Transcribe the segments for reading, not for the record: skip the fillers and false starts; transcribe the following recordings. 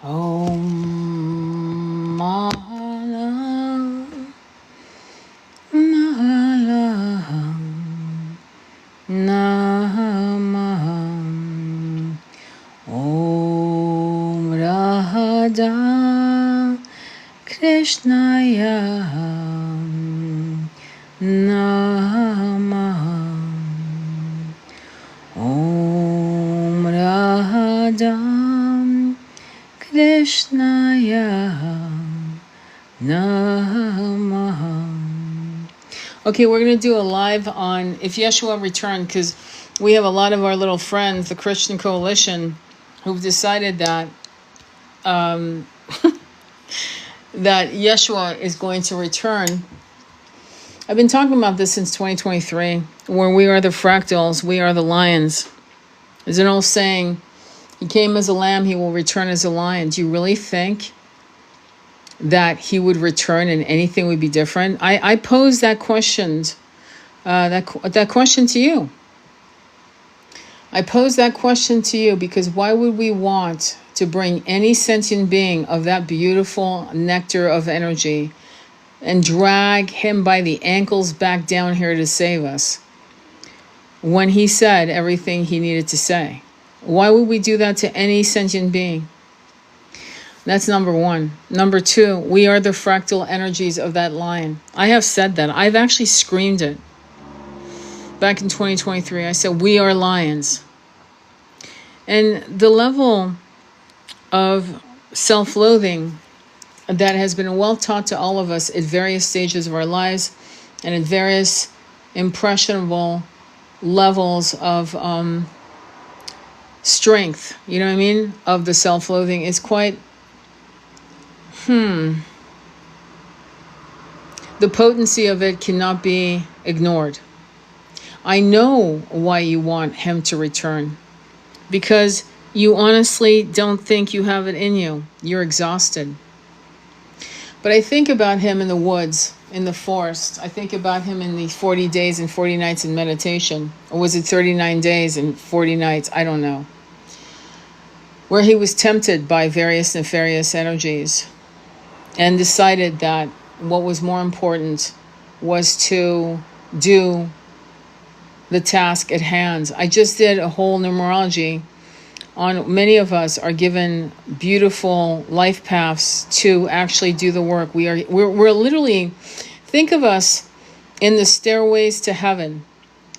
Om Mahala Mahala Namah. Om Radha Krishnaya Namah. Om Radha Krishnaya Namaha. Okay, we're going to do a live on if Yeshua returned, because we have a lot of our little friends, the Christian Coalition, who've decided that that Yeshua is going to return. I've been talking about this since 2023, where we are the fractals, we are the lions. There's an old saying, he came as a lamb, he will return as a lion. Do you really think that he would return and anything would be different? I posed that question, that question to you. I posed that question to you because why would we want to bring any sentient being of that beautiful nectar of energy and drag him by the ankles back down here to save us when he said everything he needed to say? Why would we do that to any sentient being? That's number one. Number two, we are the fractal energies of that lion. I have said that. I've actually screamed it. Back in 2023, I said, we are lions. And the level of self-loathing that has been well taught to all of us at various stages of our lives and at various impressionable levels of strength, you know what I mean, of the self-loathing is quite the potency of it cannot be ignored. I know why you want him to return, because you honestly don't think you have it in you. You're exhausted. But I think about him in the woods, in the forest. I think about him in the 40 days and 40 nights in meditation. Or was it 39 days and 40 nights? I don't know. Where he was tempted by various nefarious energies and decided that what was more important was to do the task at hand. I just did a whole numerology on many of us are given beautiful life paths to actually do the work. We're literally, think of us in the stairways to heaven,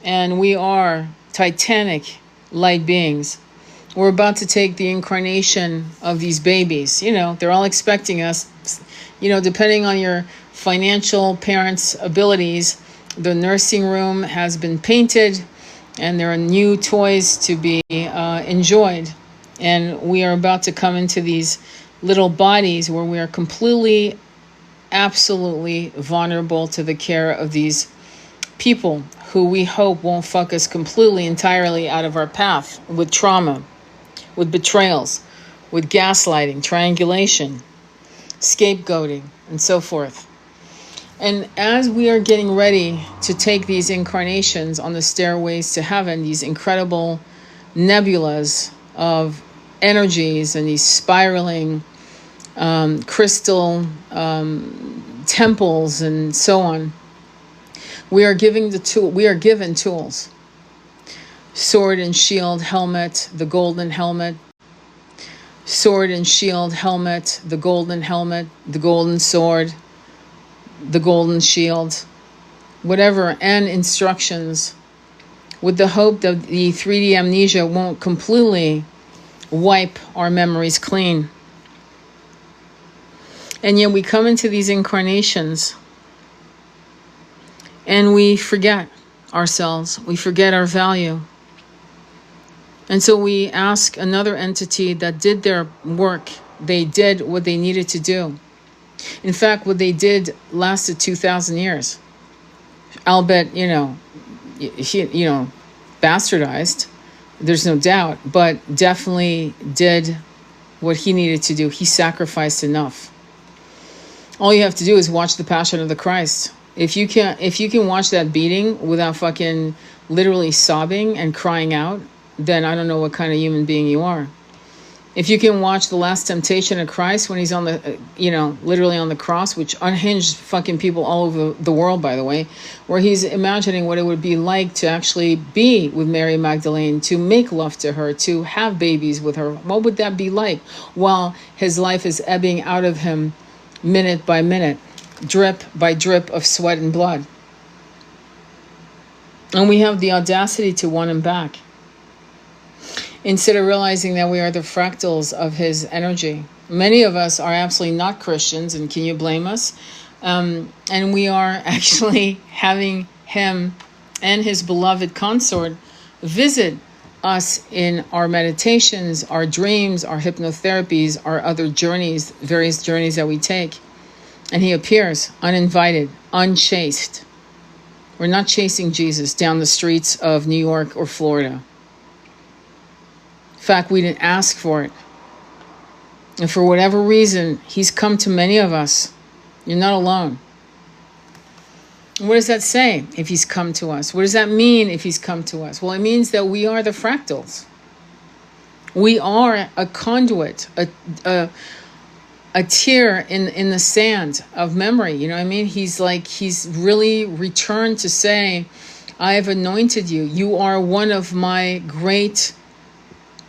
and we are titanic light beings. We're about to take the incarnation of these babies. You know, they're all expecting us. You know, depending on your financial parents' abilities, the nursing room has been painted and there are new toys to be enjoyed. And we are about to come into these little bodies where we are completely, absolutely vulnerable to the care of these people who we hope won't fuck us completely, entirely out of our path with trauma, with betrayals, with gaslighting, triangulation, scapegoating, and so forth. And as we are getting ready to take these incarnations on the stairways to heaven, these incredible nebulas of energies and these spiraling crystal temples and so on, we are given tools. Sword and shield, helmet, the golden helmet. Sword and shield, helmet, the golden helmet, the golden sword, the golden shield, whatever, and instructions, with the hope that the 3D amnesia won't completely wipe our memories clean. And yet we come into these incarnations and we forget ourselves, we forget our value. And so we ask another entity that did their work. They did what they needed to do. In fact, what they did lasted 2,000 years. Albeit, bastardized. There's no doubt, but definitely did what he needed to do. He sacrificed enough. All you have to do is watch the Passion of the Christ. If you can watch that beating without fucking literally sobbing and crying out, then I don't know what kind of human being you are. If you can watch The Last Temptation of Christ when he's on the, literally on the cross, which unhinged fucking people all over the world, by the way, where he's imagining what it would be like to actually be with Mary Magdalene, to make love to her, to have babies with her. What would that be like while his life is ebbing out of him minute by minute, drip by drip of sweat and blood? And we have the audacity to want him back, instead of realizing that we are the fractals of his energy. Many of us are absolutely not Christians, and can you blame us? And we are actually having him and his beloved consort visit us in our meditations, our dreams, our hypnotherapies, our other journeys, various journeys that we take. And he appears uninvited, unchased. We're not chasing Jesus down the streets of New York or Florida. In fact, we didn't ask for it. And for whatever reason, he's come to many of us. You're not alone. What does that say, if he's come to us? What does that mean, if he's come to us? Well, it means that we are the fractals. We are a conduit, a tear in the sand of memory. You know what I mean? He's really returned to say, I have anointed you. You are one of my great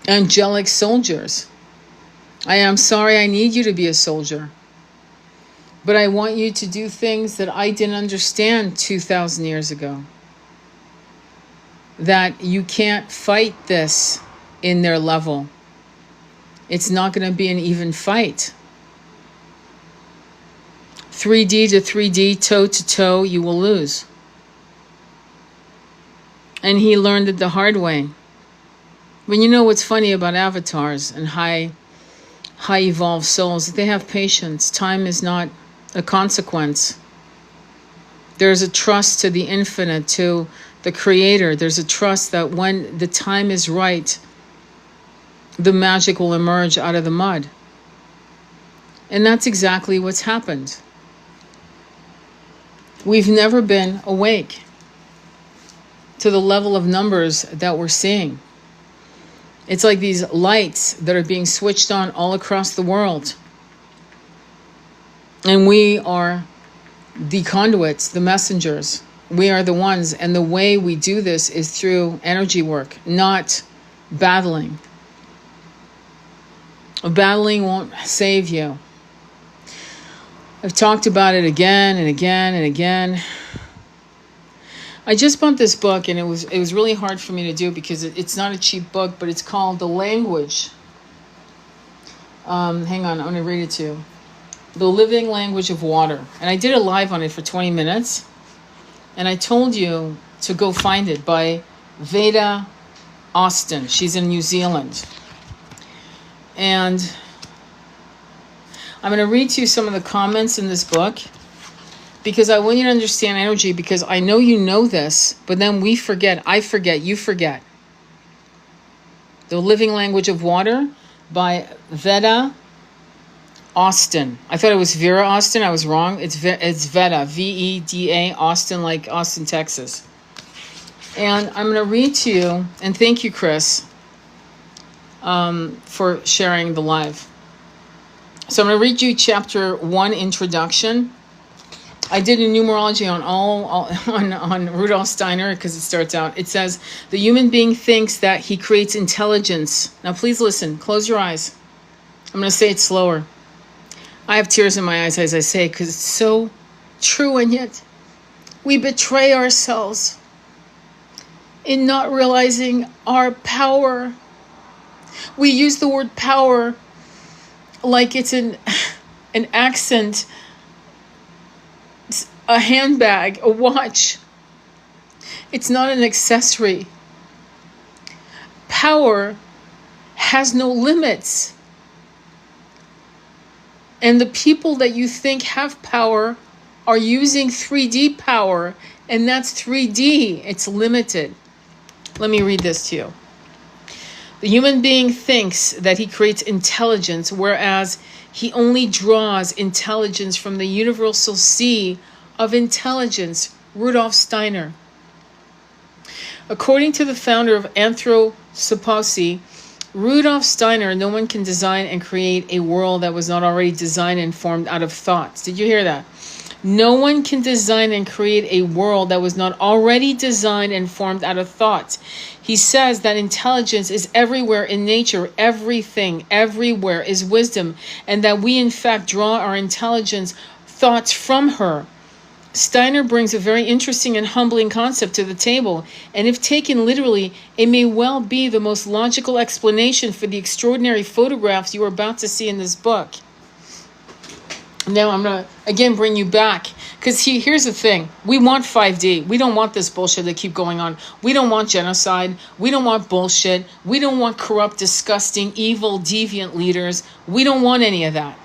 angelic soldiers. I am sorry I need you to be a soldier, but I want you to do things that I didn't understand 2,000 years ago. That you can't fight this in their level. It's not going to be an even fight. 3D to 3D, toe to toe, you will lose. And he learned it the hard way. When you know what's funny about avatars and high evolved souls, they have patience. Time is not a consequence. There's a trust to the infinite, to the creator. There's a trust that when the time is right, the magic will emerge out of the mud. And that's exactly what's happened. We've never been awake to the level of numbers that we're seeing. It's like these lights that are being switched on all across the world. And we are the conduits, the messengers. We are the ones. And the way we do this is through energy work, not battling. Battling won't save you. I've talked about it again and again and again. I just bought this book, and it was really hard for me to do because it's not a cheap book, but it's called The Language. Hang on, I'm going to read it to you. The Living Language of Water. And I did a live on it for 20 minutes. And I told you to go find it by Veda Austin. She's in New Zealand. And I'm going to read to you some of the comments in this book, because I want you to understand energy, because I know you know this, but then we forget. I forget. You forget. The Living Language of Water by Veda Austin. I thought it was Vera Austin. I was wrong. It's Veda, Veda, Austin, like Austin, Texas. And I'm going to read to you, and thank you, Chris, for sharing the live. So I'm going to read you chapter 1, introduction. I did a numerology on Rudolf Steiner, because it starts out. It says, the human being thinks that he creates intelligence. Now please listen. Close your eyes. I'm going to say it slower. I have tears in my eyes as I say it, because it's so true, and yet we betray ourselves in not realizing our power. We use the word power like it's an accent, a handbag, a watch. It's not an accessory. Power has no limits. And the people that you think have power are using 3D power, and that's 3D. It's limited. Let me read this to you. The human being thinks that he creates intelligence, whereas he only draws intelligence from the universal sea of intelligence, Rudolf Steiner. According to the founder of anthroposophy, Rudolf Steiner, no one can design and create a world that was not already designed and formed out of thoughts. Did you hear that? No one can design and create a world that was not already designed and formed out of thoughts. He says that intelligence is everywhere in nature. Everything, everywhere is wisdom. And that we in fact draw our intelligence thoughts from her. Steiner brings a very interesting and humbling concept to the table, and if taken literally, it may well be the most logical explanation for the extraordinary photographs you are about to see in this book. Now I'm going to again bring you back, because here's the thing. We want 5D. We don't want this bullshit to keep going on. We don't want genocide. We don't want bullshit. We don't want corrupt, disgusting, evil, deviant leaders. We don't want any of that.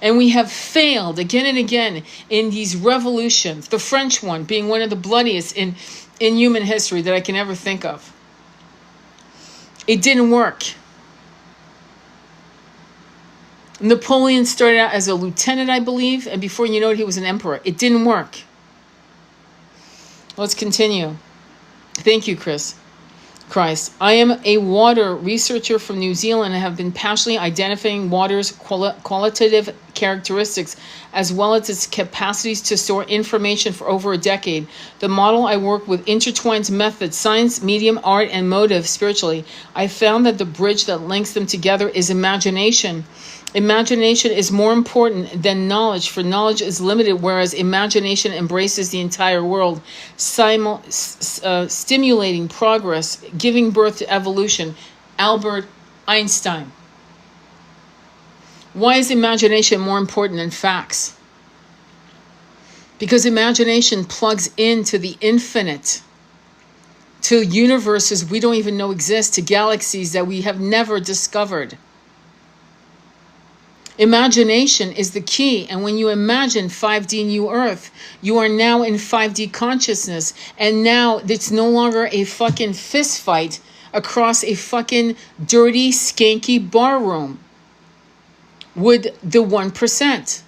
And we have failed again and again in these revolutions, the French one being one of the bloodiest in human history that I can ever think of. It didn't work. Napoleon started out as a lieutenant, I believe, and before you know it, he was an emperor. It didn't work. Let's continue. Thank you, Christ. I am a water researcher from New Zealand and have been passionately identifying water's qualitative characteristics as well as its capacities to store information for over a decade. The model I work with intertwines methods, science, medium, art, and motive spiritually. I found that the bridge that links them together is imagination. Imagination is more important than knowledge, for knowledge is limited, whereas imagination embraces the entire world, stimulating progress, giving birth to evolution. Albert Einstein. Why is imagination more important than facts? Because imagination plugs into the infinite, to universes we don't even know exist, to galaxies that we have never discovered. Imagination is the key, and when you imagine 5D New Earth, you are now in 5D consciousness, and now it's no longer a fucking fist fight across a fucking dirty, skanky bar room with the 1%.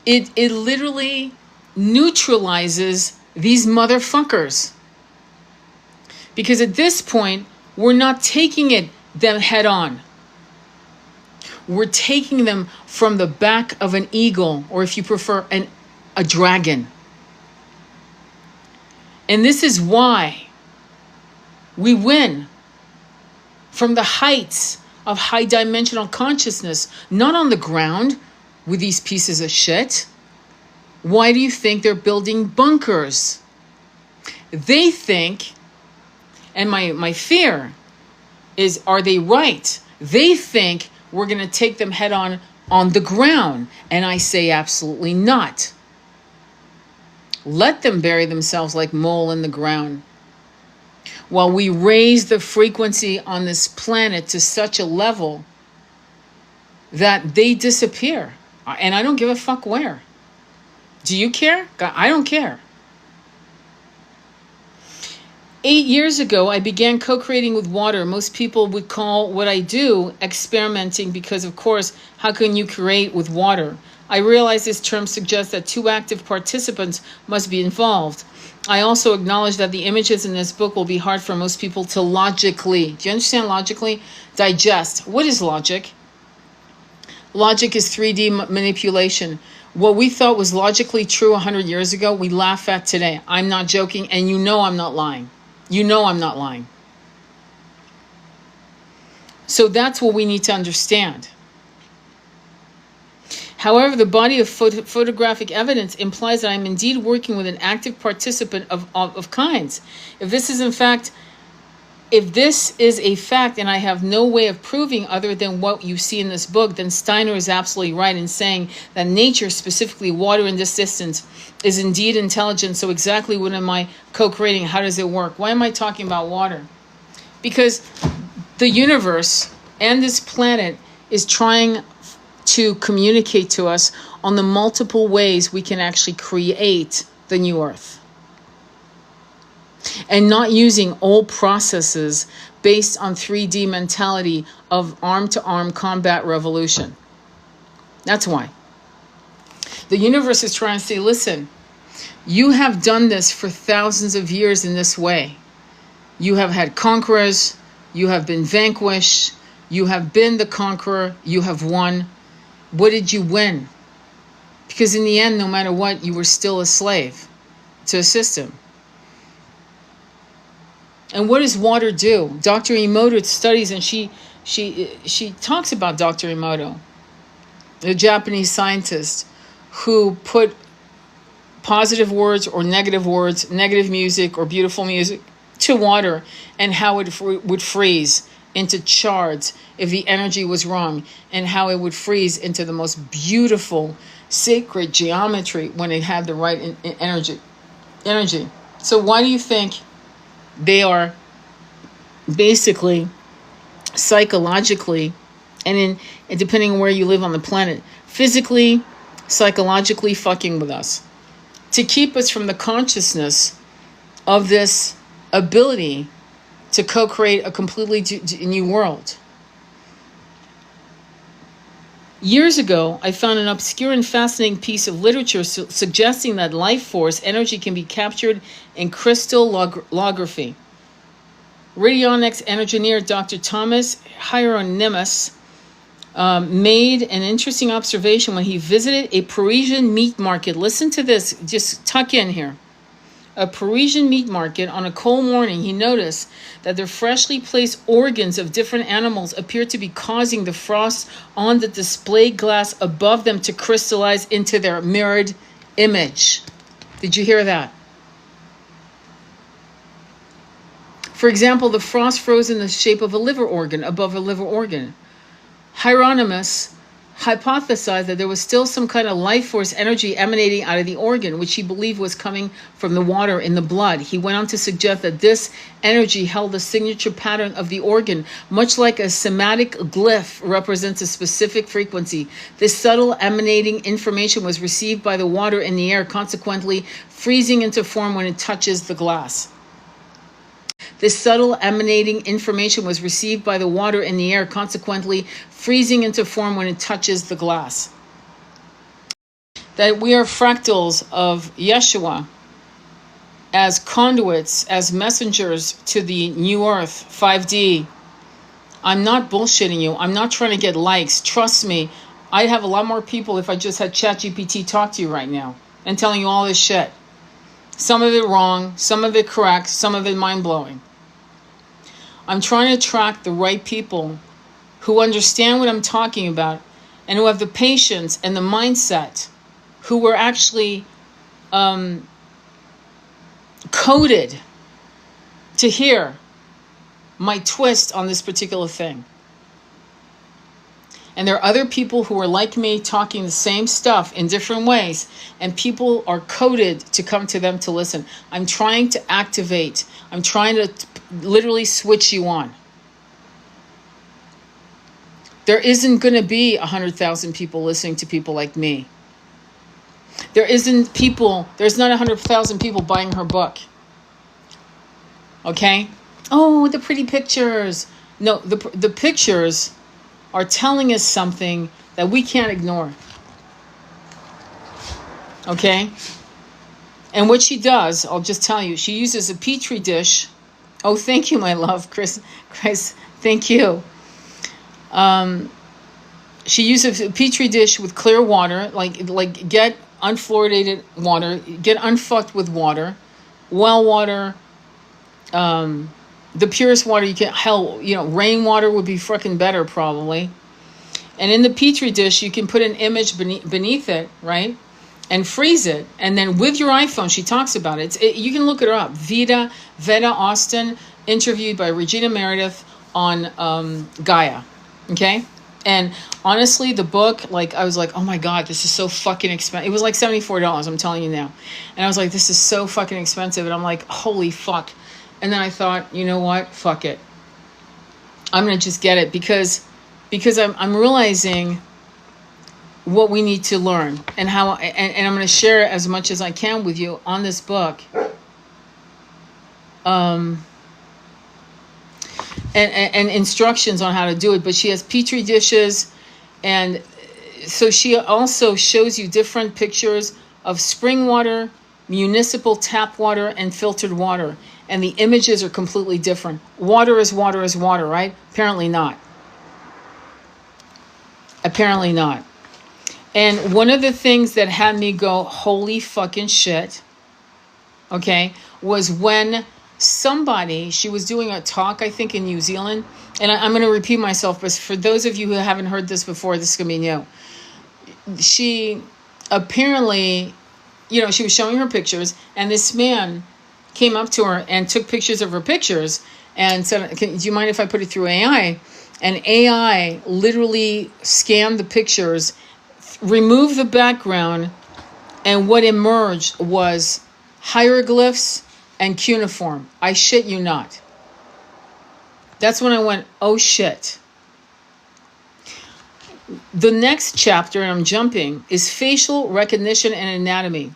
It literally neutralizes these motherfuckers. Because at this point, we're not taking them head on. We're taking them from the back of an eagle, or if you prefer, a dragon. And this is why we win from the heights of high dimensional consciousness, not on the ground with these pieces of shit. Why do you think they're building bunkers? They think, and my fear is, are they right? They think we're going to take them head on the ground. And I say absolutely not. Let them bury themselves like mole in the ground. While we raise the frequency on this planet to such a level that they disappear. And I don't give a fuck where. Do you care? I don't care. 8 years ago, I began co-creating with water. Most people would call what I do experimenting because, of course, how can you create with water? I realize this term suggests that 2 active participants must be involved. I also acknowledge that the images in this book will be hard for most people to logically, do you understand logically? Digest. What is logic? Logic is 3D manipulation. What we thought was logically true 100 years ago, we laugh at today. I'm not joking, and you know I'm not lying. You know I'm not lying. So that's what we need to understand. However, the body of photographic evidence implies that I'm indeed working with an active participant of kinds. If this is a fact, and I have no way of proving other than what you see in this book, then Steiner is absolutely right in saying that nature, specifically water in this instance, is indeed intelligent. So exactly what am I co-creating? How does it work? Why am I talking about water? Because the universe and this planet is trying to communicate to us on the multiple ways we can actually create the new earth. And not using old processes based on 3D mentality of arm-to-arm combat revolution. That's why. The universe is trying to say, listen, you have done this for thousands of years in this way. You have had conquerors. You have been vanquished. You have been the conqueror. You have won. What did you win? Because in the end, no matter what, you were still a slave to a system. And what does water do? Dr. Emoto studies, and she talks about Dr. Emoto, the Japanese scientist who put positive words or negative words, negative music or beautiful music to water, and how it would freeze into shards if the energy was wrong, and how it would freeze into the most beautiful sacred geometry when it had the right energy. So why do you think they are basically psychologically, and depending on where you live on the planet, physically, psychologically fucking with us, to keep us from the consciousness of this ability to co-create a completely new world? Years ago, I found an obscure and fascinating piece of literature suggesting that life force energy can be captured in crystallography. Radionics engineer Dr. Thomas Hieronymus made an interesting observation when he visited a Parisian meat market. Listen to this, just tuck in here. A Parisian meat market on a cold morning, he noticed that the freshly placed organs of different animals appeared to be causing the frost on the display glass above them to crystallize into their mirrored image. Did you hear that? For example, the frost froze in the shape of a liver organ above a liver organ. Hieronymus hypothesized that there was still some kind of life force energy emanating out of the organ, which he believed was coming from the water in the blood. He went on to suggest that this energy held the signature pattern of the organ, much like a somatic glyph represents a specific frequency. This subtle emanating information was received by the water in the air, consequently freezing into form when it touches the glass. This subtle emanating information was received by the water in the air, consequently freezing into form when it touches the glass. That we are fractals of Yeshua as conduits, as messengers to the new earth, 5D. I'm not bullshitting you. I'm not trying to get likes. Trust me, I'd have a lot more people if I just had ChatGPT talk to you right now and telling you all this shit. Some of it wrong, some of it correct, some of it mind-blowing. I'm trying to attract the right people who understand what I'm talking about and who have the patience and the mindset, who were actually coded to hear my twist on this particular thing. And there are other people who are like me talking the same stuff in different ways, and people are coded to come to them to listen. I'm trying to activate. I'm trying to literally switch you on. There isn't going to be 100,000 people listening to people like me. There's not 100,000 people buying her book. Okay? Oh, the pretty pictures. No, the pictures are telling us something that we can't ignore. Okay? And what she does, I'll just tell you, she uses a petri dish. Oh, thank you, my love, Chris, thank you. She uses a petri dish with clear water, like get unfluoridated water, get unfucked with water, well water, the purest water you can. Hell, rainwater would be freaking better probably. And in the petri dish, you can put an image beneath it, right? And freeze it. And then with your iPhone, she talks about it. You can look it up. Veda Austin, interviewed by Regina Meredith on Gaia. Okay? And honestly, the book, I was like, oh my God, this is so fucking expensive. It was like $74, I'm telling you now. And I was like, this is so fucking expensive. And I'm like, holy fuck. And then I thought, you know what? Fuck it. I'm going to just get it because I'm realizing what we need to learn and how, and I'm going to share as much as I can with you on this book. And instructions on how to do it. But she has petri dishes, and so she also shows you different pictures of spring water, municipal tap water, and filtered water. and the images are completely different. Water is water is water, right? Apparently not. Apparently not. And one of the things that had me go, holy fucking shit, okay, was when somebody, she was doing a talk, I think in New Zealand, and I'm going to repeat myself, but for those of you who haven't heard this before, this is going to be new. She apparently, you know, she was showing her pictures, and this man came up to her and took pictures of her pictures and said, do you mind if I put it through AI? And AI literally scanned the pictures, removed the background, and what emerged was hieroglyphs and cuneiform. I shit you not. That's when I went, oh shit. The next chapter, and I'm jumping, is facial recognition and anatomy.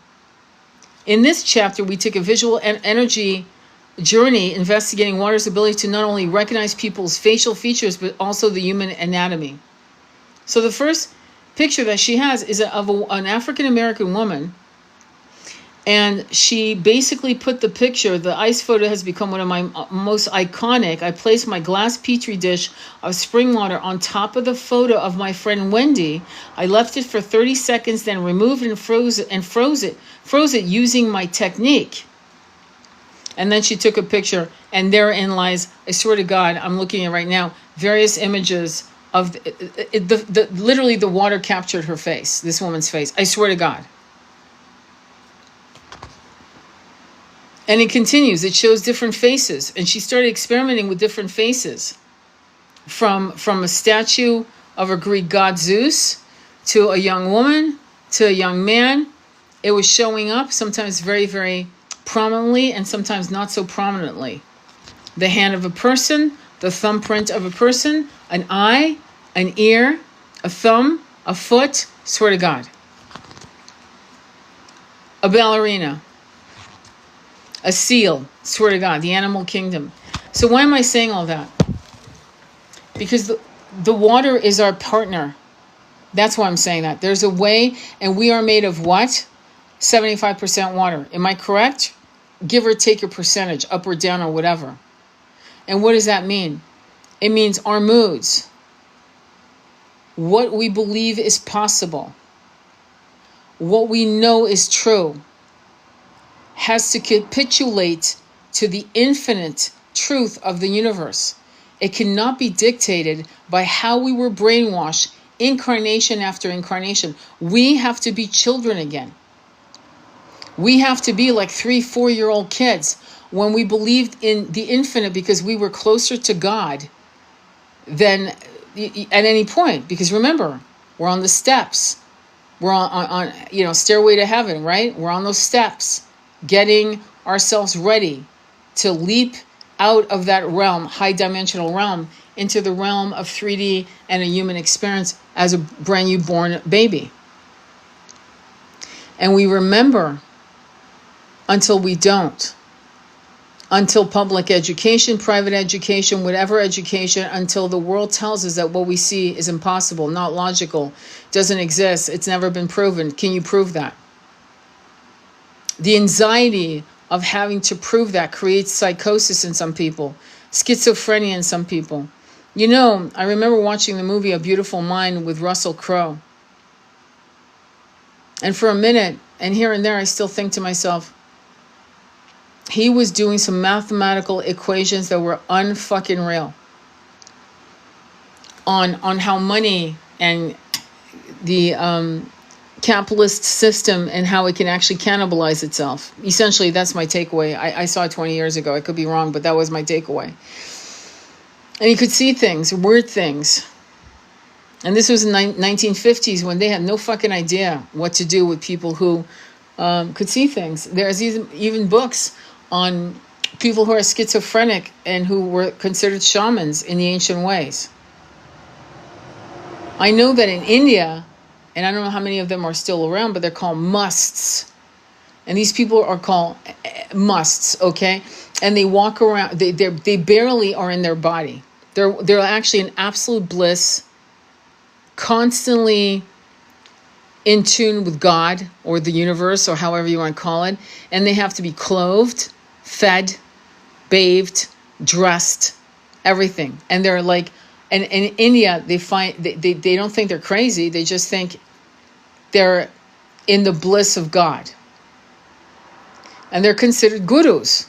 In this chapter, we take a visual and energy journey investigating water's ability to not only recognize people's facial features, but also the human anatomy. So the first picture that she has is of an African-American woman. And she basically put the picture, the ice photo has become one of my most iconic. I placed my glass petri dish of spring water on top of the photo of my friend Wendy. I left it for 30 seconds, then removed and froze it using my technique. And then she took a picture, and therein lies, I swear to God, I'm looking at right now, various images of literally the water captured her face, this woman's face. I swear to God. And it continues. It shows different faces. And she started experimenting with different faces. From a statue of a Greek god Zeus to a young woman to a young man. It was showing up sometimes very, very prominently and sometimes not so prominently. The hand of a person, the thumbprint of a person, an eye, an ear, a thumb, a foot, swear to God. A ballerina. A seal, swear to God, the animal kingdom. So why am I saying all that? Because the water is our partner. That's why I'm saying that. There's a way, and we are made of what? 75% water. Am I correct? Give or take a percentage, up or down or whatever. And what does that mean? It means our moods. What we believe is possible. What we know is true. Has to capitulate to the infinite truth of the universe. It cannot be dictated by how we were brainwashed incarnation after incarnation. We have to be children again. We have to be like 3-4-year-old kids when we believed in the infinite because we were closer to God than at any point. Because remember, we're on the steps. We're on stairway to heaven, right? We're on those steps, getting ourselves ready to leap out of that realm, high dimensional realm, into the realm of 3D and a human experience as a brand new born baby. And we remember until we don't. Until public education, private education, whatever education, until the world tells us that what we see is impossible, not logical, doesn't exist, it's never been proven. Can you prove that? The anxiety of having to prove that creates psychosis in some people, schizophrenia in some people. You know, I remember watching the movie A Beautiful Mind with Russell Crowe. And for a minute, and here and there, I still think to myself, he was doing some mathematical equations that were unfucking real on how money and the capitalist system and how it can actually cannibalize itself. Essentially, that's my takeaway. I saw it 20 years ago. I could be wrong, but that was my takeaway. And you could see things, weird things. And this was in the 1950s when they had no fucking idea what to do with people who could see things. There's even books on people who are schizophrenic and who were considered shamans in the ancient ways. I know that in India, and I don't know how many of them are still around, but they're called musts. And these people are called musts, okay? And they walk around, they barely are in their body. They're actually in absolute bliss, constantly in tune with God or the universe or however you want to call it. And they have to be clothed, fed, bathed, dressed, everything. And they're like, and in India, they don't think they're crazy. They just think they're in the bliss of God. And they're considered gurus.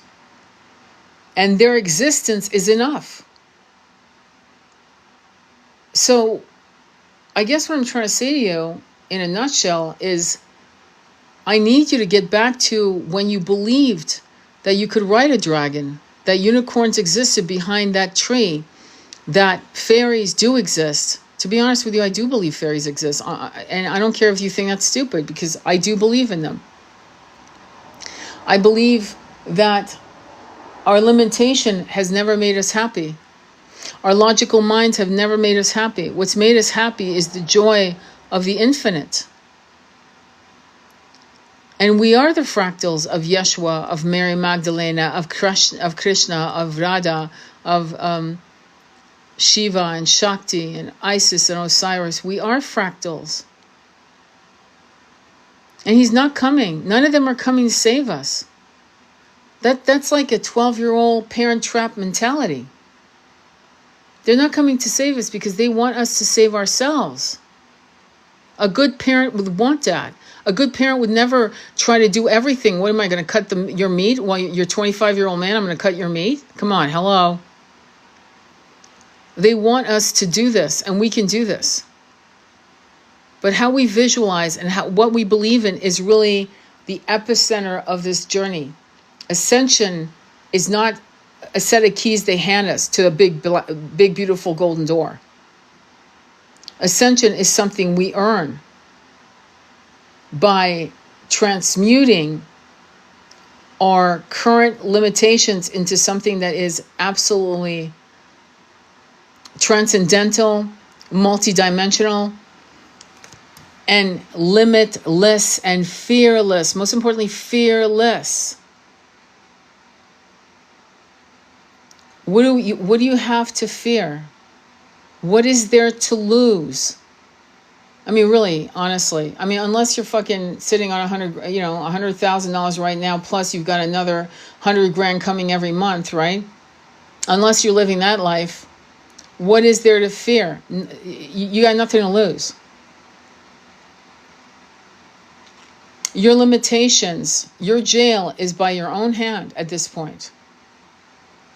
And their existence is enough. So I guess what I'm trying to say to you in a nutshell is I need you to get back to when you believed that you could ride a dragon, that unicorns existed behind that tree, that fairies do exist. To be honest with you, I do believe fairies exist. And I don't care if you think that's stupid, because I do believe in them. I believe that our limitation has never made us happy. Our logical minds have never made us happy. What's made us happy is the joy of the infinite. And we are the fractals of Yeshua, of Mary Magdalena, of Krishna, of Radha, of Shiva and Shakti and Isis and Osiris. We are fractals. And he's not coming. None of them are coming to save us. That's like a 12-year-old parent trap mentality. They're not coming to save us because they want us to save ourselves. A good parent would want that. A good parent would never try to do everything. What am I going to cut your meat? While you're a 25-year-old man, I'm going to cut your meat? Come on, hello. They want us to do this, and we can do this. But how we visualize and what we believe in is really the epicenter of this journey. Ascension is not a set of keys they hand us to a big, beautiful golden door. Ascension is something we earn by transmuting our current limitations into something that is absolutely transcendental, multidimensional, and limitless and fearless. Most importantly, fearless. What do you have to fear? What is there to lose? I mean, really, honestly. I mean, unless you're fucking sitting on $100,000 right now, plus you've got another 100 grand coming every month, right? Unless you're living that life, what is there to fear? You got nothing to lose. Your limitations, your jail is by your own hand at this point.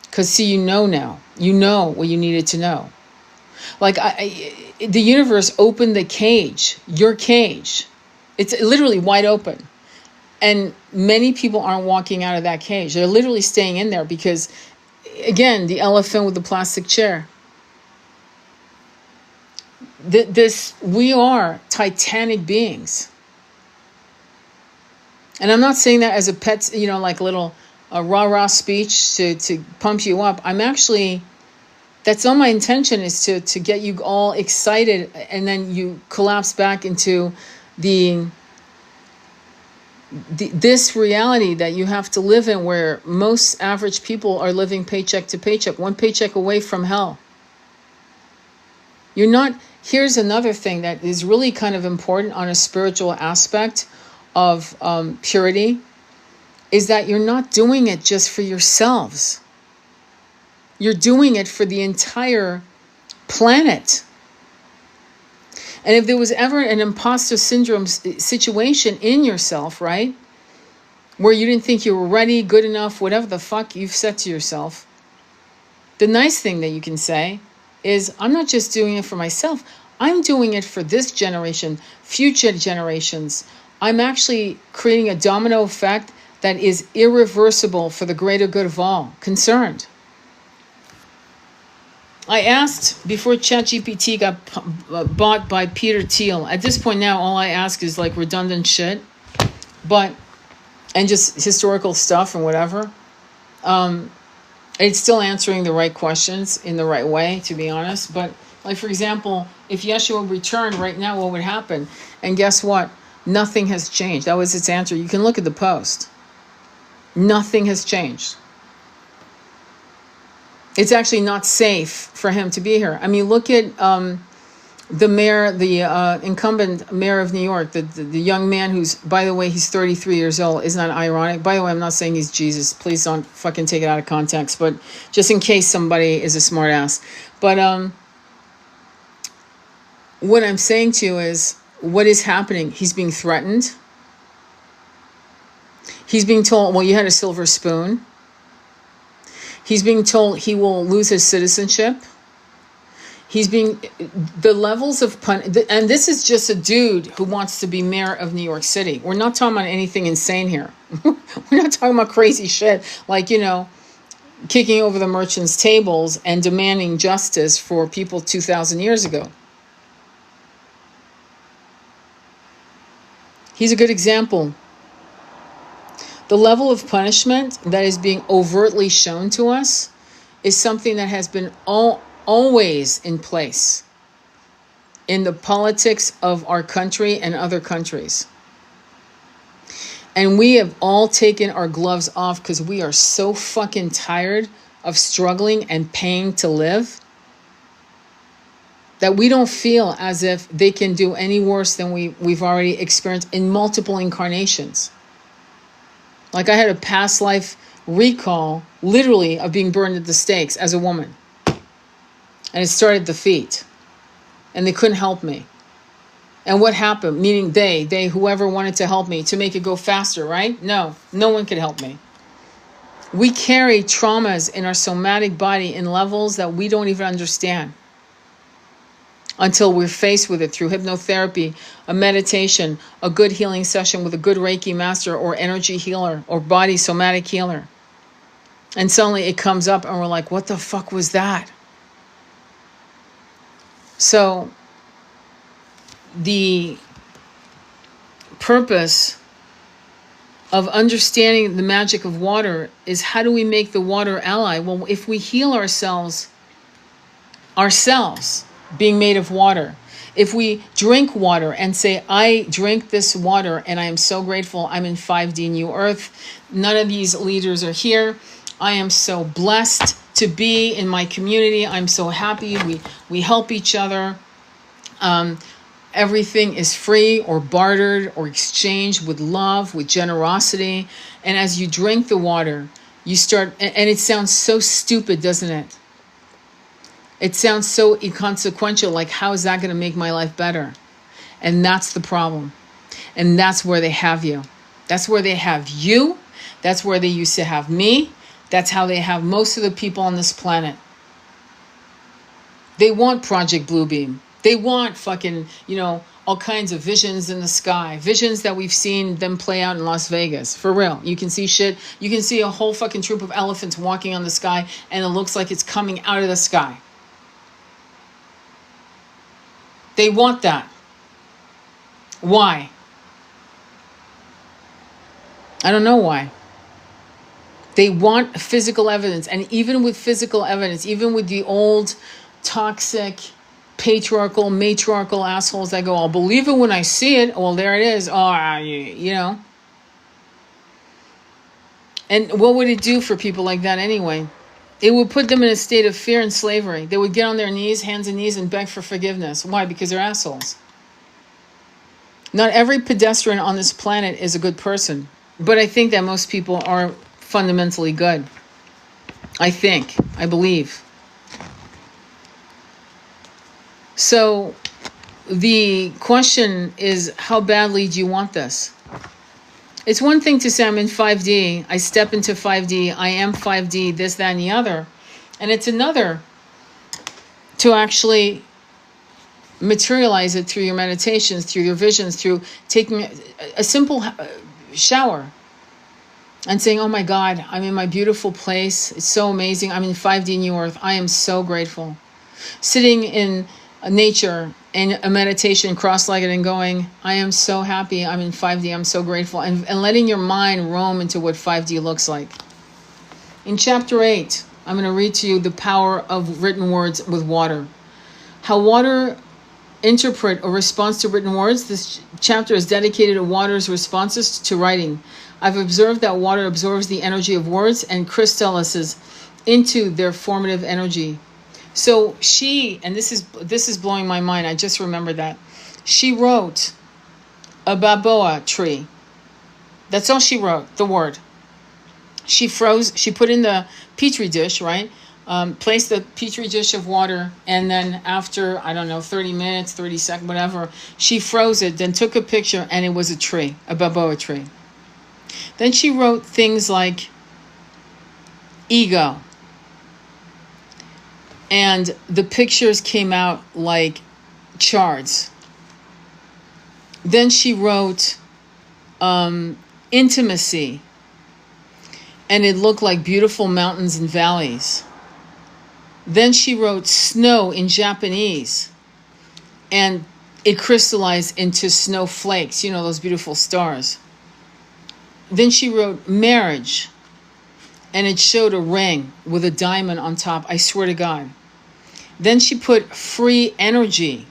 Because, see, you know now. You know what you needed to know. Like, the universe opened the cage, your cage. It's literally wide open. And many people aren't walking out of that cage. They're literally staying in there because, again, the elephant with the plastic chair. We are titanic beings. And I'm not saying that as a pet, like little rah-rah speech to pump you up. I'm actually, that's all my intention is to get you all excited, and then you collapse back into this reality that you have to live in, where most average people are living paycheck to paycheck, one paycheck away from hell. You're not, here's another thing that is really kind of important on a spiritual aspect of purity, is that you're not doing it just for yourselves. You're doing it for the entire planet. And if there was ever an imposter syndrome situation in yourself, right, where you didn't think you were ready, good enough, whatever the fuck you've said to yourself, the nice thing that you can say is, I'm not just doing it for myself. I'm doing it for this generation, future generations. I'm actually creating a domino effect that is irreversible for the greater good of all concerned. I asked before ChatGPT got bought by Peter Thiel. At this point now, all I ask is like redundant shit, and just historical stuff and whatever. It's still answering the right questions in the right way, to be honest. But like, for example, if Yeshua returned right now, what would happen? And guess what? Nothing has changed. That was its answer. You can look at the post. Nothing has changed. It's actually not safe for him to be here. I mean, look at the mayor, the incumbent mayor of New York, the young man who's, by the way, he's 33 years old. Isn't that ironic? By the way, I'm not saying he's Jesus. Please don't fucking take it out of context, but just in case somebody is a smart ass. But what I'm saying to you is, what is happening? He's being threatened. He's being told, well, you had a silver spoon. He's being told he will lose his citizenship. He's being, the levels of and this is just a dude who wants to be mayor of New York City. We're not talking about anything insane here. We're not talking about crazy shit like, kicking over the merchants' tables and demanding justice for people 2,000 years ago. He's a good example. The level of punishment that is being overtly shown to us is something that has been always in place in the politics of our country and other countries. And we have all taken our gloves off because we are so fucking tired of struggling and paying to live that we don't feel as if they can do any worse than we've already experienced in multiple incarnations. Like I had a past life recall, literally, of being burned at the stakes as a woman. And it started at the feet. And they couldn't help me. And what happened? Meaning they, whoever wanted to help me to make it go faster, right? No one could help me. We carry traumas in our somatic body in levels that we don't even understand until we're faced with it through hypnotherapy, a meditation, a good healing session with a good Reiki master or energy healer or body somatic healer. And suddenly it comes up and we're like, what the fuck was that? So the purpose of understanding the magic of water is, how do we make the water ally? Well, if we heal ourselves being made of water, if we drink water and say, I drink this water and I am so grateful, I'm in 5D New Earth, none of these leaders are here, I am so blessed to be in my community, I'm so happy, we help each other, everything is free or bartered or exchanged with love, with generosity. And as you drink the water, you start, and it sounds so stupid, doesn't it? It sounds so inconsequential, like how is that going to make my life better? And that's the problem. And that's where they have you. That's where they have you. That's where they used to have me. That's how they have most of the people on this planet. They want Project Bluebeam. They want fucking, all kinds of visions in the sky. Visions that we've seen them play out in Las Vegas. For real. You can see shit. You can see a whole fucking troop of elephants walking on the sky and it looks like it's coming out of the sky. They want that. Why? I don't know why. They want physical evidence. And even with physical evidence, even with the old toxic, patriarchal, matriarchal assholes that go, I'll believe it when I see it. Well, there it is. And what would it do for people like that anyway? It would put them in a state of fear and slavery. They would get on their knees, hands and knees, and beg for forgiveness. Why? Because they're assholes. Not every pedestrian on this planet is a good person. But I think that most people are fundamentally good. I believe. So the question is, how badly do you want this? It's one thing to say I'm in 5D, I step into 5D, I am 5D, this, that, and the other. And it's another to actually materialize it through your meditations, through your visions, through taking a simple shower and saying, oh my God, I'm in my beautiful place. It's so amazing. I'm in 5D New Earth. I am so grateful. Sitting in nature in a meditation, cross-legged, and going, I am so happy, I'm in 5D, I'm so grateful, and letting your mind roam into what 5D looks like. In chapter 8, I'm going to read to you the power of written words with water. How water interpret or responds to written words. This chapter is dedicated to water's responses to writing. I've observed that water absorbs the energy of words and crystallizes into their formative energy. So she, and this is blowing my mind. I just remembered that. She wrote a baboa tree. That's all she wrote, the word. She put in the petri dish, right? Placed the petri dish of water, and then after, I don't know, 30 minutes, 30 seconds, whatever, she froze it, then took a picture, and it was a tree, a baboa tree. Then she wrote things like ego. And the pictures came out like charts. Then she wrote intimacy. And it looked like beautiful mountains and valleys. Then she wrote snow in Japanese. And it crystallized into snowflakes, you know, those beautiful stars. Then she wrote marriage. And it showed a ring with a diamond on top. I swear to God. Then she put free energy.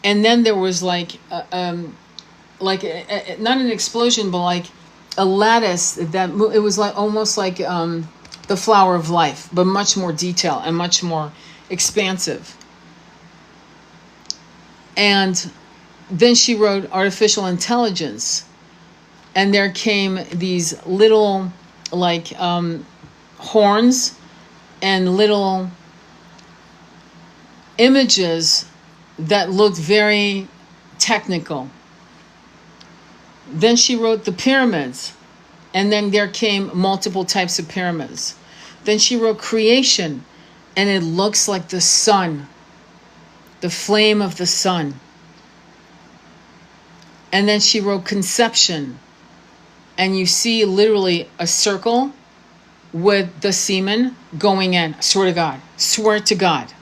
And then there was like not an explosion, but like a lattice that it was like almost like the flower of life, but much more detail and much more expansive. And then she wrote artificial intelligence. And there came these little like horns and little images that looked very technical. Then she wrote the pyramids, and then there came multiple types of pyramids. Then she wrote creation, and it looks like the sun, the flame of the sun. And then she wrote conception, and you see literally a circle with the semen going in. Swear to God. Swear to God.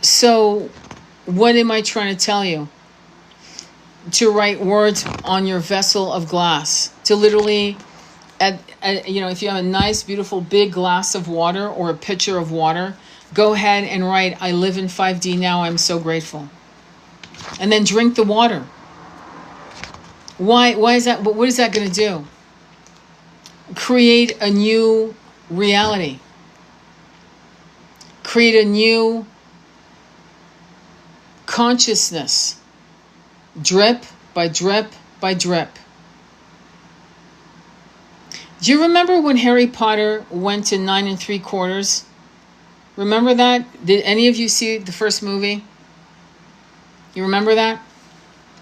So, what am I trying to tell you? To write words on your vessel of glass. To literally, if you have a nice, beautiful, big glass of water or a pitcher of water, go ahead and write, I live in 5D now, I'm so grateful. And then drink the water. Why is that? What is that going to do? Create a new reality. Create a new consciousness, drip by drip by drip. Do you remember when Harry Potter went to 9 3/4? Remember that? Did any of you see the first movie? You remember that?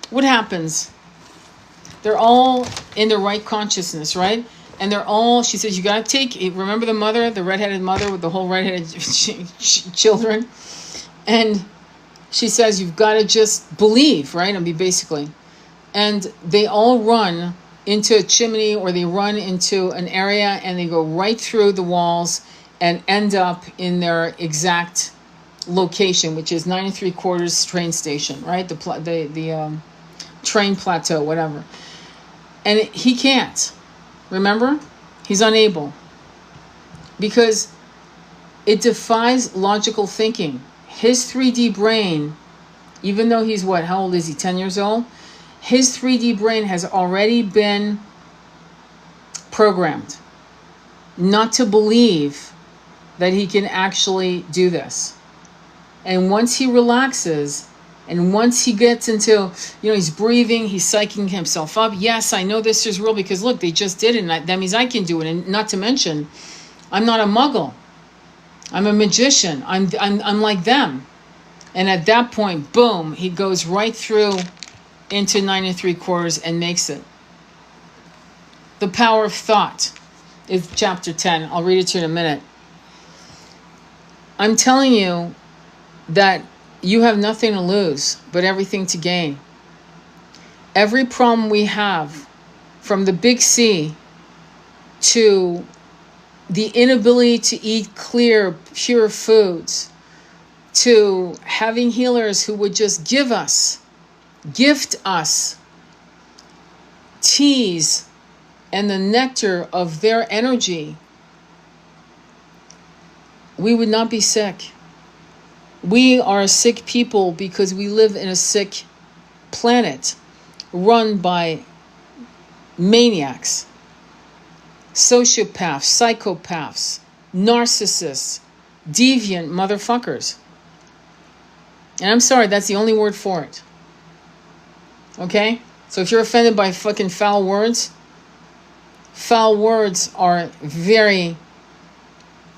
What happens? They're all in the right consciousness, right? And they're all, she says, you got to take, remember the mother, the redheaded mother with the whole redheaded children? And she says, you've got to just believe, right? I mean, basically. And they all run into a chimney or they run into an area and they go right through the walls and end up in their exact location, which is 9 3/4 train station, right? The train plateau, whatever. And he can't. Remember? He's unable. Because it defies logical thinking. His 3D brain, even though he's what? How old is he? 10 years old? His 3D brain has already been programmed not to believe that he can actually do this. And once he relaxes, and once he gets into, he's breathing, he's psyching himself up. Yes, I know this is real because look, they just did it. And that means I can do it. And not to mention, I'm not a muggle. I'm a magician. I'm like them. And at that point, boom, he goes right through into 9 3/4 and makes it. The power of thought is chapter 10. I'll read it to you in a minute. I'm telling you that you have nothing to lose, but everything to gain. Every problem we have, from the big C to the inability to eat clear, pure foods, to having healers who would just gift us teas and the nectar of their energy, we would not be sick. We are a sick people because we live in a sick planet run by maniacs, sociopaths, psychopaths, narcissists, deviant motherfuckers. And I'm sorry, that's the only word for it. Okay? So if you're offended by fucking foul words are very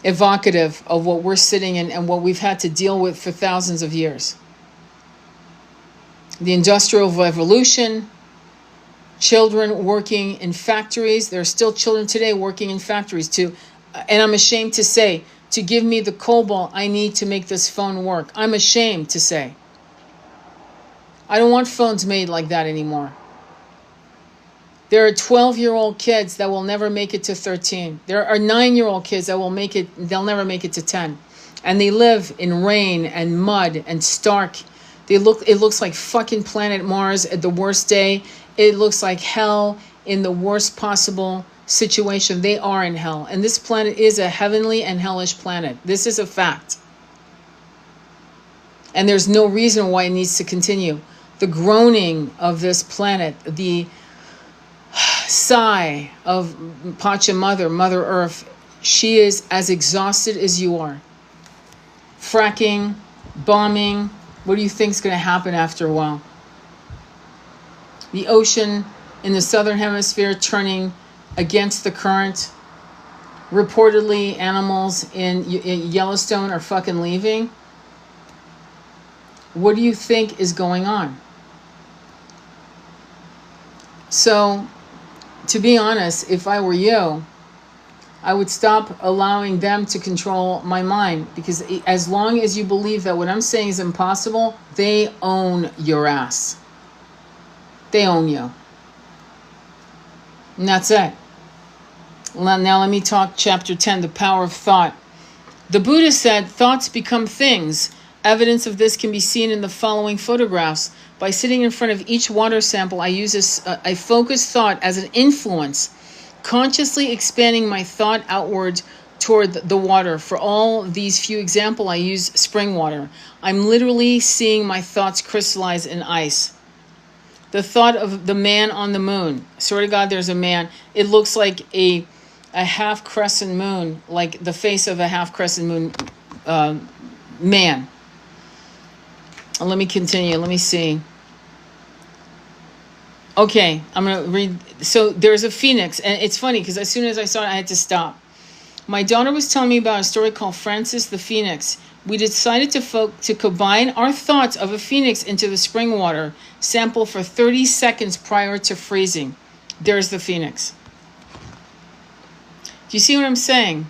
evocative of what we're sitting in and what we've had to deal with for thousands of years. The Industrial Revolution, children working in factories. There are still children today working in factories too. And I'm ashamed to say, to give me the cobalt I need to make this phone work. I'm ashamed to say. I don't want phones made like that anymore. There are 12-year-old kids that will never make it to 13. There are 9-year-old kids that they'll never make it to 10. And they live in rain and mud and stark. It looks like fucking planet Mars at the worst day. It looks like hell in the worst possible situation. They are in hell. And this planet is a heavenly and hellish planet. This is a fact. And there's no reason why it needs to continue. The groaning of this planet, the sigh of Pachamama, Mother Earth, she is as exhausted as you are. Fracking, bombing, what do you think is going to happen after a while? The ocean in the southern hemisphere turning against the current. Reportedly, animals in Yellowstone are fucking leaving. What do you think is going on? So, to be honest, if I were you, I would stop allowing them to control my mind, because as long as you believe that what I'm saying is impossible, they own your ass. They own you. And that's it. Now let me talk chapter 10, the power of thought. The Buddha said, thoughts become things. Evidence of this can be seen in the following photographs. By sitting in front of each water sample, I use a focused thought as an influence, consciously expanding my thought outward toward the water. For all these few examples, I use spring water. I'm literally seeing my thoughts crystallize in ice. The thought of the man on the moon. Swear to God, there's a man. It looks like a half crescent moon, like the face of a half crescent moon man. Let me continue. Let me see. Okay, I'm going to read. So there's a phoenix. And it's funny because as soon as I saw it, I had to stop. My daughter was telling me about a story called Francis the Phoenix. We decided to combine our thoughts of a phoenix into the spring water sample for 30 seconds prior to freezing. There's the phoenix. Do you see what I'm saying?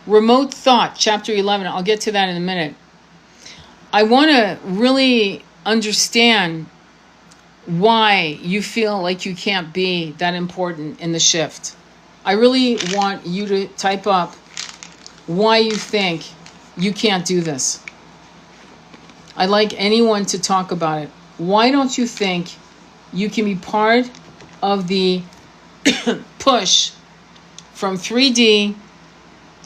Remote thought, chapter 11. I'll get to that in a minute. I want to really understand why you feel like you can't be that important in the shift. I really want you to type up why you think you can't do this. I'd like anyone to talk about it. Why don't you think you can be part of the push from 3D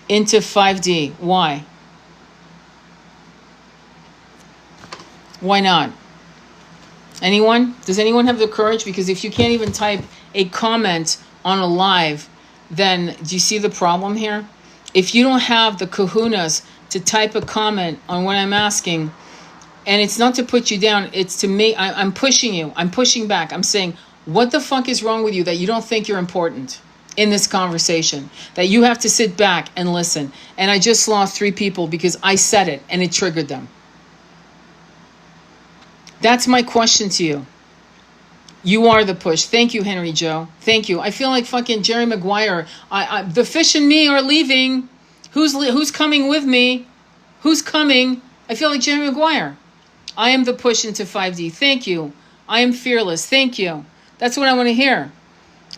into 5D? Why? Why not? Anyone? Does anyone have the courage? Because if you can't even type a comment on a live, then do you see the problem here? If you don't have the kahunas to type a comment on what I'm asking, and it's not to put you down, it's to make, I'm pushing you. I'm pushing back. I'm saying, what the fuck is wrong with you that you don't think you're important in this conversation? That you have to sit back and listen. And I just lost 3 people because I said it and it triggered them. That's my question to you. You are the push. Thank you, Henry Joe. Thank you. I feel like fucking Jerry Maguire. The fish and me are leaving. Who's coming with me? Who's coming? I feel like Jerry Maguire. I am the push into 5D. Thank you. I am fearless. Thank you. That's what I want to hear.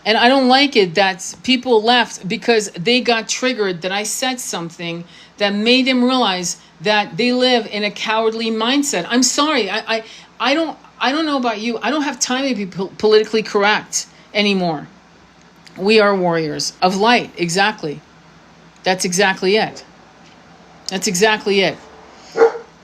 And I don't like it that people left because they got triggered that I said something that made them realize that they live in a cowardly mindset. I'm sorry. I don't know about you. I don't have time to be politically correct anymore. We are warriors of light. Exactly. That's exactly it. That's exactly it.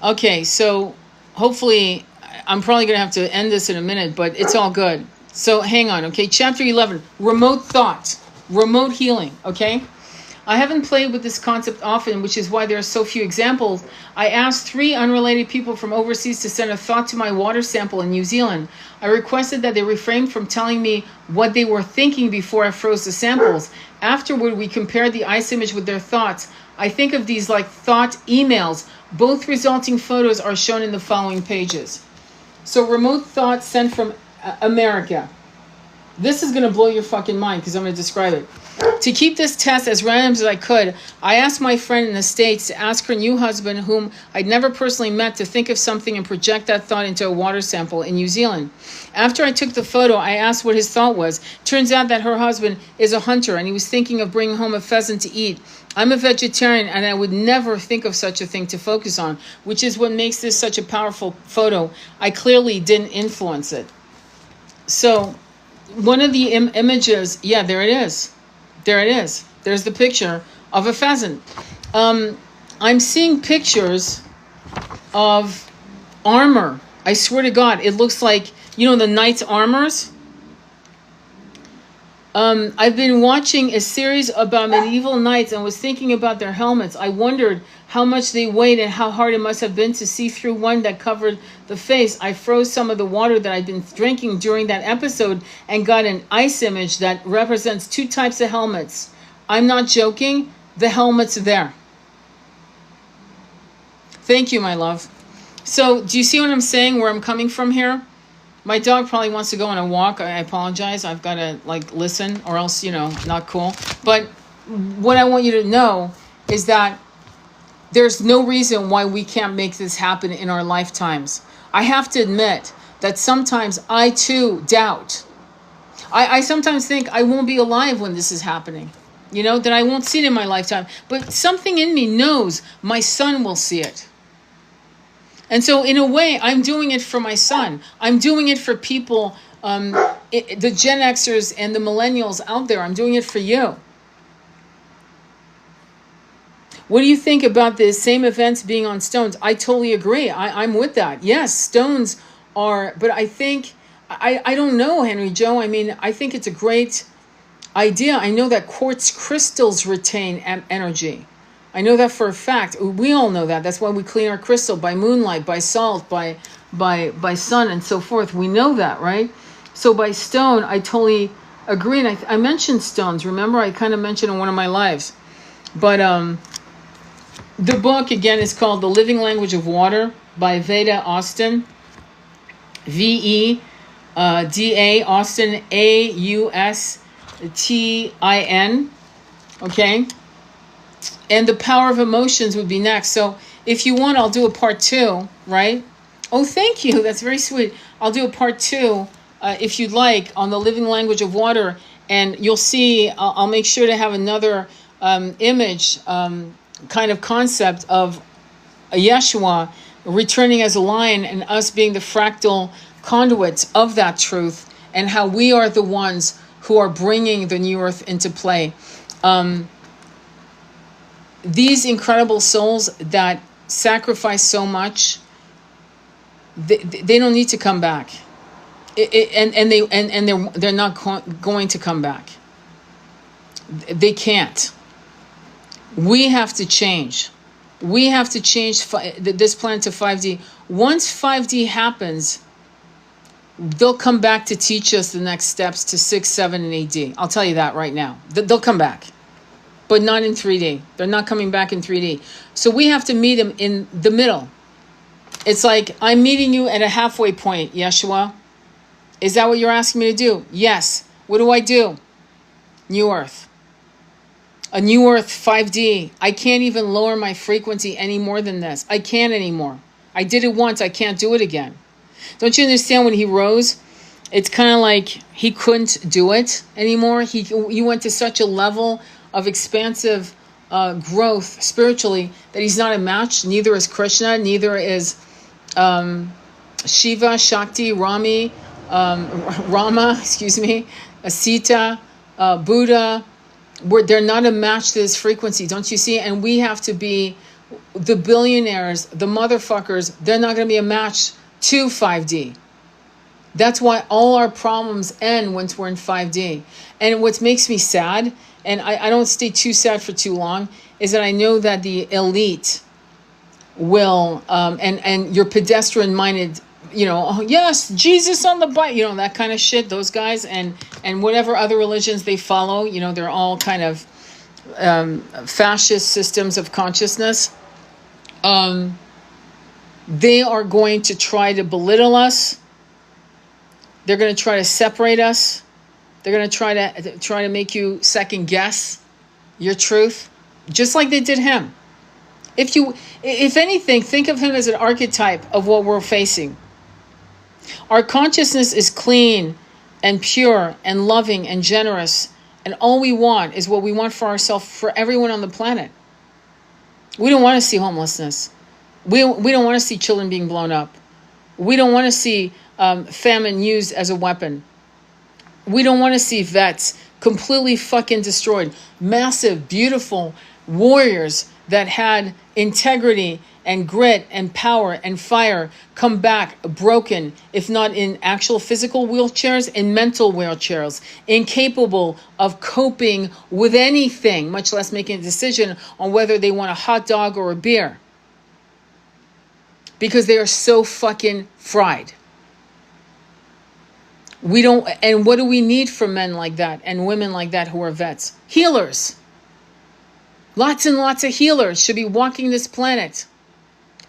Okay, so hopefully, I'm probably going to have to end this in a minute, but it's all good. So hang on, okay? Chapter 11, remote thought, remote healing, okay? I haven't played with this concept often, which is why there are so few examples. I asked 3 unrelated people from overseas to send a thought to my water sample in New Zealand. I requested that they refrain from telling me what they were thinking before I froze the samples. Afterward, we compared the ice image with their thoughts. I think of these like thought emails. Both resulting photos are shown in the following pages. So remote thoughts sent from America. This is going to blow your fucking mind because I'm going to describe it. To keep this test as random as I could, I asked my friend in the States to ask her new husband, whom I'd never personally met, to think of something and project that thought into a water sample in New Zealand. After I took the photo, I asked what his thought was. Turns out that her husband is a hunter and he was thinking of bringing home a pheasant to eat. I'm a vegetarian and I would never think of such a thing to focus on, which is what makes this such a powerful photo. I clearly didn't influence it. So one of the images, yeah, there it is. There it is. There's the picture of a pheasant. I'm seeing pictures of armor. I swear to God, it looks like, you know, the knight's armors. I've been watching a series about medieval knights and was thinking about their helmets. I wondered how much they weighed and how hard it must have been to see through one that covered the face. I froze some of the water that I'd been drinking during that episode and got an ice image that represents 2 types of helmets. I'm not joking. The helmet's there. Thank you, my love. So do you see what I'm saying, where I'm coming from here? My dog probably wants to go on a walk. I apologize. I've got to listen or else, not cool. But what I want you to know is that there's no reason why we can't make this happen in our lifetimes. I have to admit that sometimes I too doubt. I sometimes think I won't be alive when this is happening. That I won't see it in my lifetime. But something in me knows my son will see it. And so in a way, I'm doing it for my son. I'm doing it for people, the Gen Xers and the millennials out there. I'm doing it for you. What do you think about the same events being on stones? I totally agree. I'm with that. Yes, stones are, but I think, I don't know, Henry Joe. I mean, I think it's a great idea. I know that quartz crystals retain energy. I know that for a fact. We all know that. That's why we clean our crystal by moonlight, by salt, by sun, and so forth. We know that, right? So by stone, I totally agree. And I mentioned stones. Remember, I kind of mentioned in one of my lives. But the book, again, is called The Living Language of Water by Veda Austin. Veda Austin, Austin. Okay? And the power of emotions would be next. So if you want, I'll do a part 2, right? Oh, thank you. That's very sweet. I'll do a part 2, if you'd like, on the living language of water. And you'll see, I'll make sure to have another image, kind of concept of Yeshua returning as a lion and us being the fractal conduits of that truth, and how we are the ones who are bringing the new earth into play. These incredible souls that sacrifice so much, they don't need to come back, they're not going to come back. They can't. We have to change. We have to change this plan to 5D. Once 5D happens, they'll come back to teach us the next steps to 6, 7, and 8D. I'll tell you that right now. They'll come back. But not in 3D. They're not coming back in 3D. So we have to meet them in the middle. It's like, I'm meeting you at a halfway point, Yeshua. Is that what you're asking me to do? Yes. What do I do? New Earth. A new Earth 5D. I can't even lower my frequency any more than this. I can't anymore. I did it once. I can't do it again. Don't you understand when he rose? It's kind of like he couldn't do it anymore. He went to such a level of expansive growth spiritually that he's not a match. Neither is Krishna. Neither is Shiva, Shakti, Rama, Sita, Buddha. They're not a match to this frequency. Don't you see? And we have to be the billionaires, the motherfuckers. They're not going to be a match to 5D. That's why all our problems end once we're in 5D. And what makes me sad, and I don't stay too sad for too long, is that I know that the elite will, and your pedestrian-minded, oh, yes, Jesus on the bike, that kind of shit, those guys, and whatever other religions they follow, they're all kind of fascist systems of consciousness. They are going to try to belittle us. They're going to try to separate us. They're going to try to make you second guess your truth, just like they did him. If anything, think of him as an archetype of what we're facing. Our consciousness is clean and pure and loving and generous, and all we want is what we want for ourselves, for everyone on the planet. We don't want to see homelessness. We don't want to see children being blown up. We don't want to see famine used as a weapon. We don't want to see vets completely fucking destroyed. Massive, beautiful warriors that had integrity and grit and power and fire come back broken, if not in actual physical wheelchairs, in mental wheelchairs, incapable of coping with anything, much less making a decision on whether they want a hot dog or a beer. Because they are so fucking fried. And what do we need from men like that and women like that who are vets? Healers. Lots and lots of healers should be walking this planet.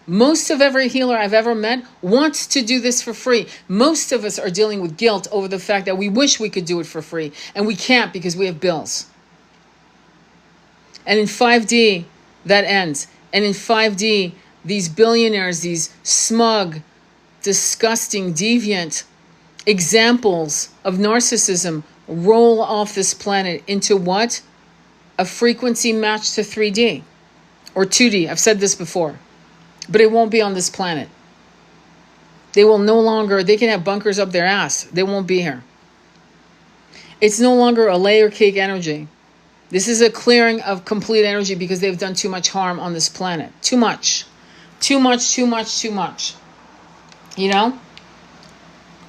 Most of every healer I've ever met wants to do this for free. Most of us are dealing with guilt over the fact that we wish we could do it for free, and we can't because we have bills. And in 5D, that ends. And in 5D, these billionaires, these smug, disgusting, deviant examples of narcissism roll off this planet into what? A frequency matched to 3D or 2D. I've said this before. But it won't be on this planet. They will no longer, they can have bunkers up their ass. They won't be here. It's no longer a layer cake energy. This is a clearing of complete energy because they've done too much harm on this planet. Too much. Too much, too much, too much.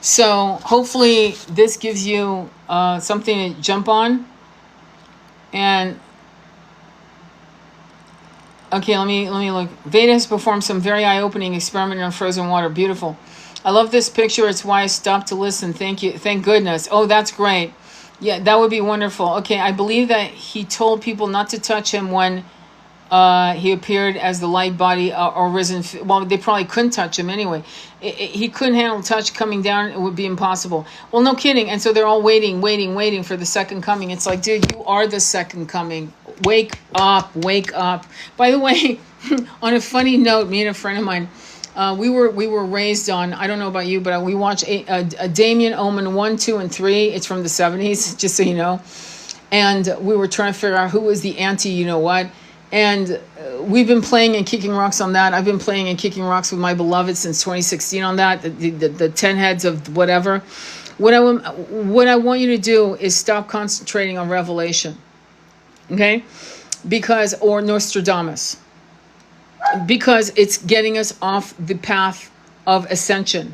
So hopefully this gives you something to jump on. And okay, let me look. Veda has performed some very eye-opening experiment on frozen water. Beautiful. I love this picture. It's why I stopped to listen. Thank you. Thank goodness. Oh, that's great. Yeah, that would be wonderful. Okay, I believe that he told people not to touch him when he appeared as the light body or risen. Well, they probably couldn't touch him anyway. He couldn't handle touch coming down. It would be impossible. Well, no kidding. And so they're all waiting for the second coming. It's like, dude, you are the second coming. Wake up, wake up. By the way, on a funny note, me and a friend of mine, we were raised on, I don't know about you, but we watched a Damien Omen 1, 2, and 3. It's from the 70s, just so you know. And we were trying to figure out who was the anti, you know what. And we've been playing and kicking rocks on that. I've been playing and kicking rocks with my beloved since 2016 on that, the 10 heads of whatever. What I want you to do is stop concentrating on Revelation. Okay? Or Nostradamus. Because it's getting us off the path of ascension.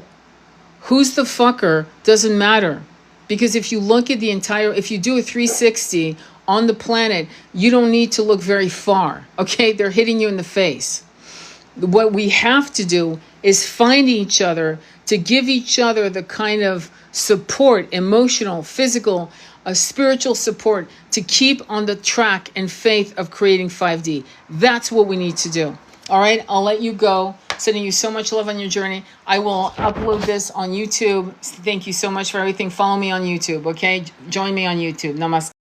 Who's the fucker doesn't matter. Because if you look at if you do a 360 on the planet, you don't need to look very far. Okay? They're hitting you in the face. What we have to do is find each other to give each other the kind of support, emotional, physical, spiritual support to keep on the track and faith of creating 5D. That's what we need to do. All right, I'll let you go. Sending you so much love on your journey. I will upload this on YouTube. Thank you so much for everything. Follow me on YouTube, okay? Join me on YouTube. Namaste.